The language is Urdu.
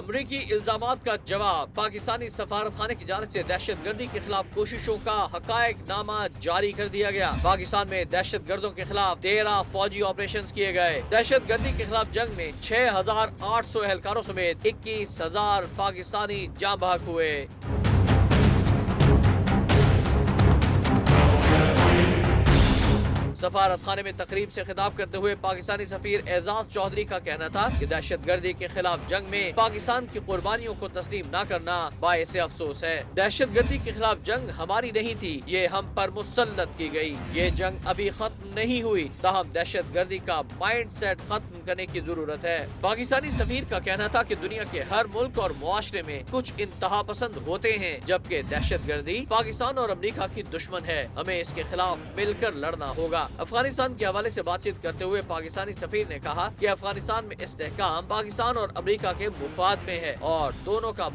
امریکی الزامات کا جواب۔ پاکستانی سفارت خانے کی جانب سے دہشت گردی کے خلاف کوششوں کا حقائق نامہ جاری کر دیا گیا۔ پاکستان میں دہشت گردوں کے خلاف 13 فوجی آپریشنز کیے گئے۔ دہشت گردی کے خلاف جنگ میں 6,800 اہلکاروں سمیت 21,000 پاکستانی جاں بحق ہوئے۔ سفارت خانے میں تقریب سے خطاب کرتے ہوئے پاکستانی سفیر اعزاز چودھری کا کہنا تھا کہ دہشت گردی کے خلاف جنگ میں پاکستان کی قربانیوں کو تسلیم نہ کرنا باعث افسوس ہے۔ دہشت گردی کے خلاف جنگ ہماری نہیں تھی، یہ ہم پر مسلط کی گئی۔ یہ جنگ ابھی ختم نہیں ہوئی، تاہم دہشت گردی کا مائنڈ سیٹ ختم کرنے کی ضرورت ہے۔ پاکستانی سفیر کا کہنا تھا کہ دنیا کے ہر ملک اور معاشرے میں کچھ انتہا پسند ہوتے ہیں، جبکہ دہشت گردی پاکستان اور امریکہ کی دشمن ہے۔ ہمیں اس کے خلاف مل کر لڑنا ہوگا۔ افغانستان کے حوالے سے بات چیت کرتے ہوئے پاکستانی سفیر نے کہا کہ افغانستان میں استحکام پاکستان اور امریکہ کے مفاد میں ہے اور دونوں کا